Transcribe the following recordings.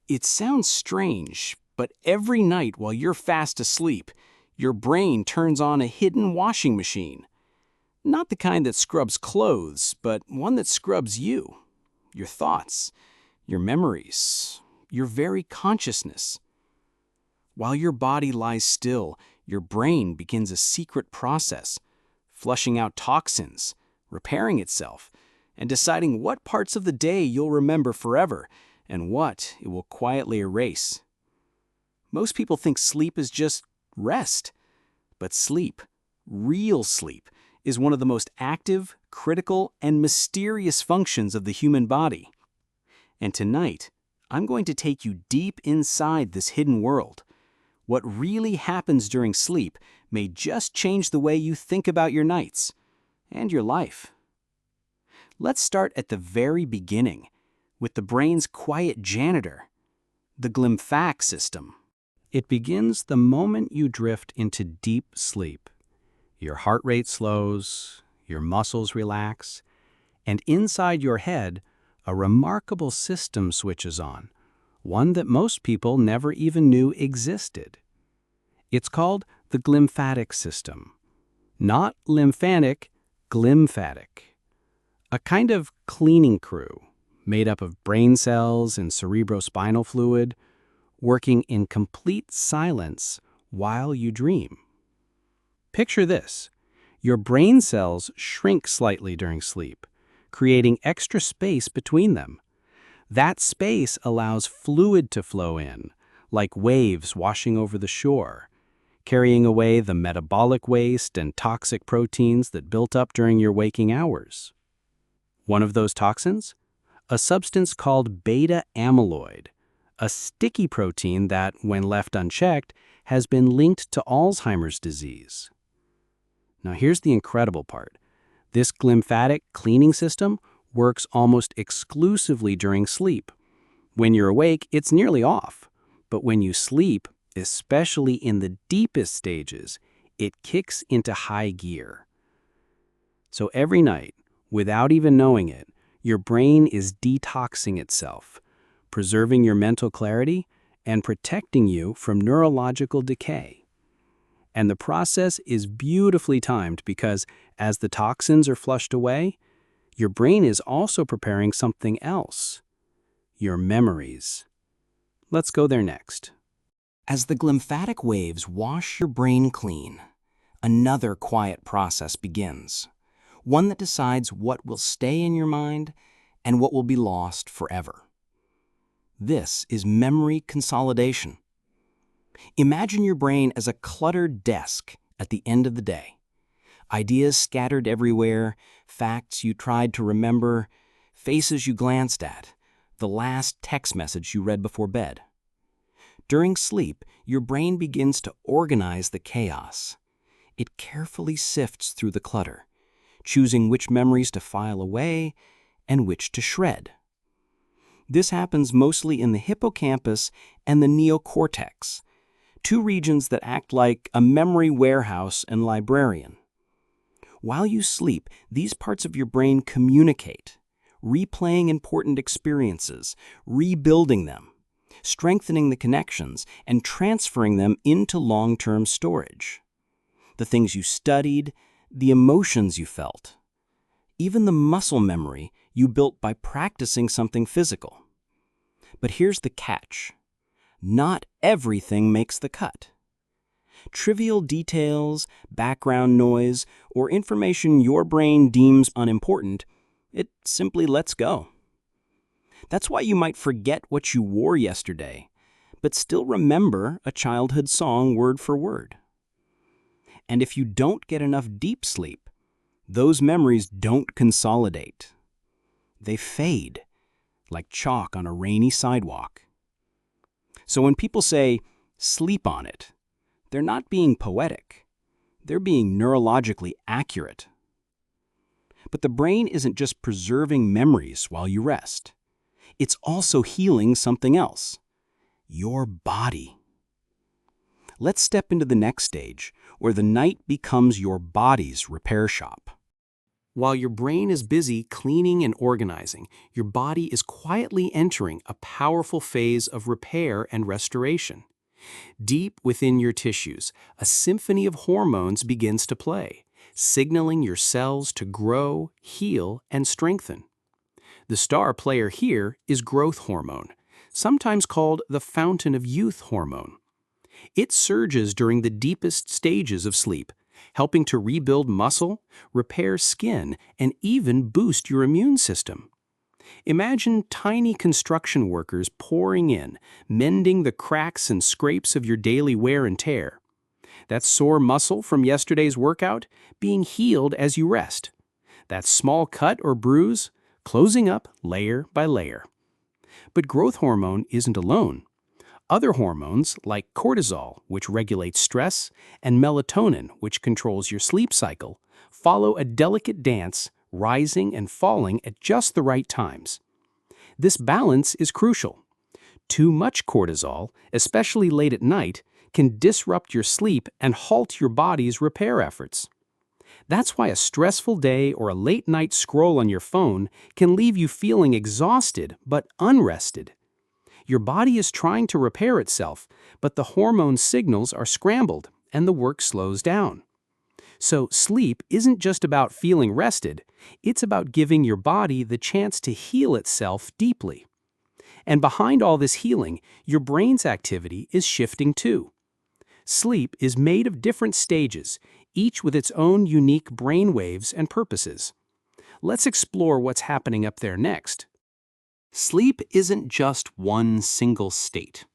It sounds strange, but every night while you're fast asleep, your brain turns on a hidden washing machine. Not the kind that scrubs clothes, but one that scrubs you, your thoughts, your memories, your very consciousness. While your body lies still, your brain begins a secret process, flushing out toxins, repairing itself, and deciding what parts of the day you'll remember forever and what it will quietly erase. Most people think sleep is just rest, but sleep, real sleep, is one of the most active, critical, and mysterious functions of the human body. And tonight, I'm going to take you deep inside this hidden world. What really happens during sleep may just change the way you think about your nights and your life. Let's start at the very beginning, with the brain's quiet janitor, the glymphatic system. It begins the moment you drift into deep sleep. Your heart rate slows, your muscles relax, and inside your head, a remarkable system switches on, one that most people never even knew existed. It's called the glymphatic system. Not lymphatic, glymphatic. A kind of cleaning crew made up of brain cells and cerebrospinal fluid, working in complete silence while you dream. Picture this. Your brain cells shrink slightly during sleep, creating extra space between them. That space allows fluid to flow in, like waves washing over the shore, carrying away the metabolic waste and toxic proteins that built up during your waking hours. One of those toxins? A substance called beta amyloid, a sticky protein that, when left unchecked, has been linked to Alzheimer's disease. Now here's the incredible part. This glymphatic cleaning system works almost exclusively during sleep. When you're awake, it's nearly off. But when you sleep, especially in the deepest stages, it kicks into high gear. So every night, without even knowing it, your brain is detoxing itself, preserving your mental clarity and protecting you from neurological decay. And the process is beautifully timed because as the toxins are flushed away, your brain is also preparing something else, your memories. Let's go there next. As the glymphatic waves wash your brain clean, another quiet process begins, one that decides what will stay in your mind and what will be lost forever. This is memory consolidation. Imagine your brain as a cluttered desk at the end of the day. Ideas scattered everywhere, facts you tried to remember, faces you glanced at, the last text message you read before bed. During sleep, your brain begins to organize the chaos. It carefully sifts through the clutter, choosing which memories to file away and which to shred. This happens mostly in the hippocampus and the neocortex, two regions that act like a memory warehouse and librarian. While you sleep, these parts of your brain communicate, replaying important experiences, rebuilding them, strengthening the connections, and transferring them into long-term storage. The things you studied, the emotions you felt, even the muscle memory you built by practicing something physical. But here's the catch. Not everything makes the cut. Trivial details, background noise, or information your brain deems unimportant, it simply lets go. That's why you might forget what you wore yesterday, but still remember a childhood song word for word. And if you don't get enough deep sleep, those memories don't consolidate. They fade, like chalk on a rainy sidewalk. So when people say, sleep on it, they're not being poetic. They're being neurologically accurate. But the brain isn't just preserving memories while you rest. It's also healing something else, your body. Let's step into the next stage, where the night becomes your body's repair shop. While your brain is busy cleaning and organizing, your body is quietly entering a powerful phase of repair and restoration. Deep within your tissues, a symphony of hormones begins to play, signaling your cells to grow, heal, and strengthen. The star player here is growth hormone, sometimes called the fountain of youth hormone. It surges during the deepest stages of sleep, helping to rebuild muscle, repair skin, and even boost your immune system. Imagine tiny construction workers pouring in, mending the cracks and scrapes of your daily wear and tear. That sore muscle from yesterday's workout being healed as you rest. That small cut or bruise closing up layer by layer. But growth hormone isn't alone. Other hormones, like cortisol, which regulates stress, and melatonin, which controls your sleep cycle, follow a delicate dance, rising and falling at just the right times. This balance is crucial. Too much cortisol, especially late at night, can disrupt your sleep and halt your body's repair efforts. That's why a stressful day or a late-night scroll on your phone can leave you feeling exhausted but unrested. Your body is trying to repair itself, but the hormone signals are scrambled and the work slows down. So sleep isn't just about feeling rested, it's about giving your body the chance to heal itself deeply. And behind all this healing, your brain's activity is shifting too. Sleep is made of different stages, each with its own unique brainwaves and purposes. Let's explore what's happening up there next. Sleep isn't just one single state.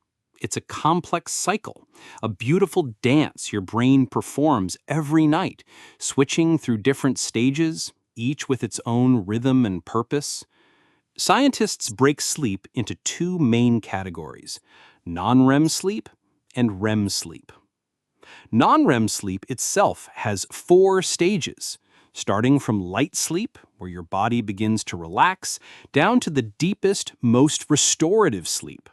It's a complex cycle, a beautiful dance your brain performs every night, switching through different stages, each with its own rhythm and purpose. Scientists break sleep into two main categories: non-REM sleep and REM sleep. Non-REM sleep itself has 4 stages, starting from light sleep, where your body begins to relax, down to the deepest, most restorative sleep.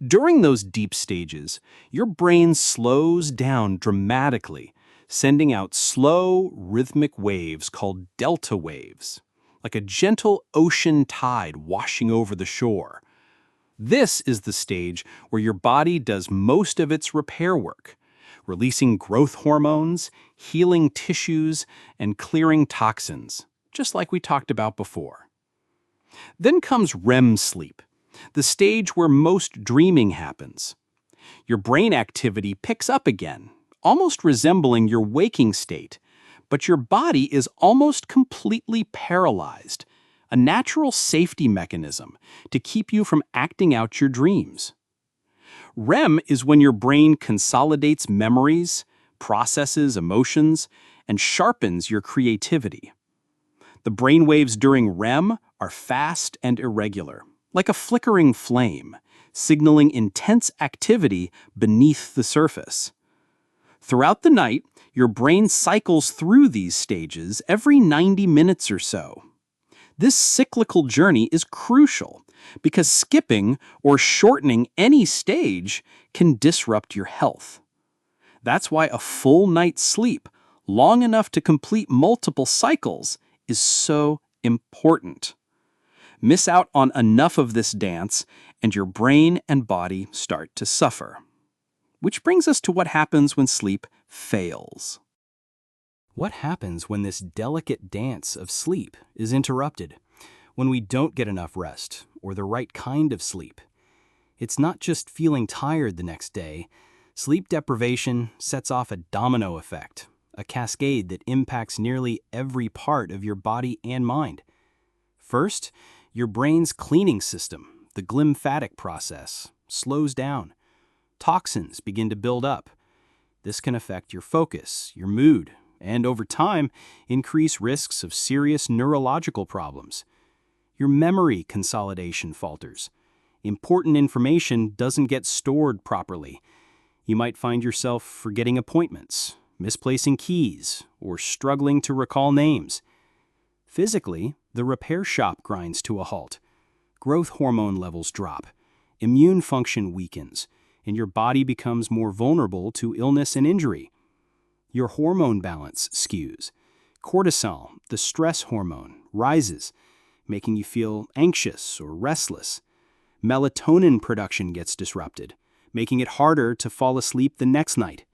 During those deep stages, your brain slows down dramatically, sending out slow, rhythmic waves called delta waves, like a gentle ocean tide washing over the shore. This is the stage where your body does most of its repair work, releasing growth hormones, healing tissues, and clearing toxins, just like we talked about before. Then comes REM sleep, the stage where most dreaming happens. Your brain activity picks up again, almost resembling your waking state, but your body is almost completely paralyzed, a natural safety mechanism to keep you from acting out your dreams. REM is when your brain consolidates memories, processes emotions, and sharpens your creativity. The brainwaves during REM are fast and irregular, like a flickering flame, signaling intense activity beneath the surface. Throughout the night, your brain cycles through these stages every 90 minutes or so. This cyclical journey is crucial because skipping or shortening any stage can disrupt your health. That's why a full night's sleep, long enough to complete multiple cycles, is so important. Miss out on enough of this dance, and your brain and body start to suffer. Which brings us to what happens when sleep fails. What happens when this delicate dance of sleep is interrupted? When we don't get enough rest or the right kind of sleep? It's not just feeling tired the next day. Sleep deprivation sets off a domino effect, a cascade that impacts nearly every part of your body and mind. First, your brain's cleaning system, the glymphatic process, slows down. Toxins begin to build up. This can affect your focus, your mood, and over time, increase risks of serious neurological problems. Your memory consolidation falters. Important information doesn't get stored properly. You might find yourself forgetting appointments, misplacing keys, or struggling to recall names. Physically, the repair shop grinds to a halt. Growth hormone levels drop. Immune function weakens, and your body becomes more vulnerable to illness and injury. Your hormone balance skews. Cortisol, the stress hormone, rises, making you feel anxious or restless. Melatonin production gets disrupted, making it harder to fall asleep the next night.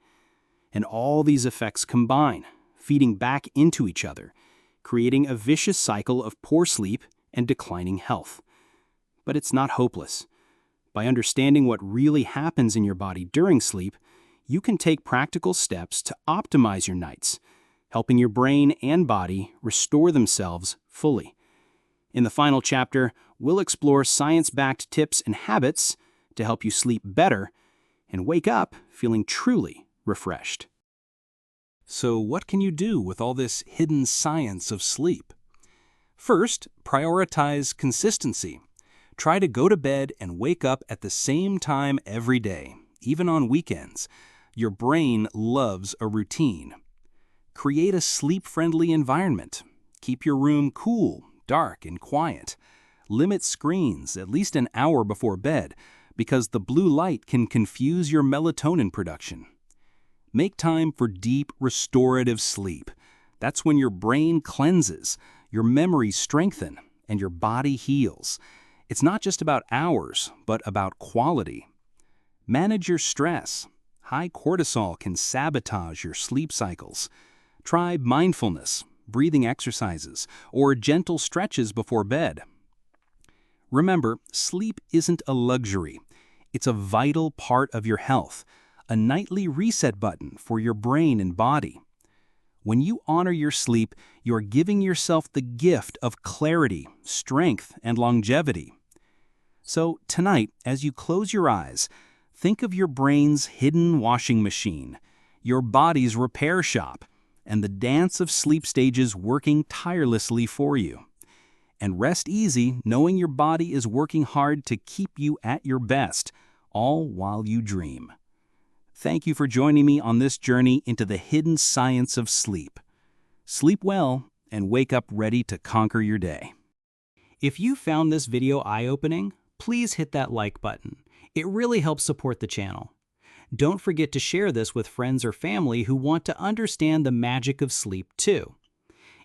And all these effects combine, feeding back into each other, creating a vicious cycle of poor sleep and declining health. But it's not hopeless. By understanding what really happens in your body during sleep, you can take practical steps to optimize your nights, helping your brain and body restore themselves fully. In the final chapter, we'll explore science-backed tips and habits to help you sleep better and wake up feeling truly refreshed. So what can you do with all this hidden science of sleep? First, prioritize consistency. Try to go to bed and wake up at the same time every day, even on weekends. Your brain loves a routine. Create a sleep-friendly environment. Keep your room cool, dark, and quiet. Limit screens at least an hour before bed because the blue light can confuse your melatonin production. Make time for deep, restorative sleep. That's when your brain cleanses, your memories strengthen, and your body heals. It's not just about hours, but about quality. Manage your stress. High cortisol can sabotage your sleep cycles. Try mindfulness, breathing exercises, or gentle stretches before bed. Remember, sleep isn't a luxury. It's a vital part of your health, a nightly reset button for your brain and body. When you honor your sleep, you're giving yourself the gift of clarity, strength, and longevity. So tonight, as you close your eyes, think of your brain's hidden washing machine, your body's repair shop, and the dance of sleep stages working tirelessly for you. And rest easy knowing your body is working hard to keep you at your best, all while you dream. Thank you for joining me on this journey into the hidden science of sleep. Sleep well and wake up ready to conquer your day. If you found this video eye-opening, please hit that like button. It really helps support the channel. Don't forget to share this with friends or family who want to understand the magic of sleep too.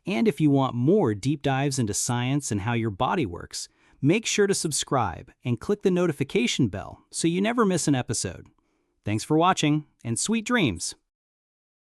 And if you want more deep dives into science and how your body works, make sure to subscribe and click the notification bell so you never miss an episode. Thanks for watching, and sweet dreams!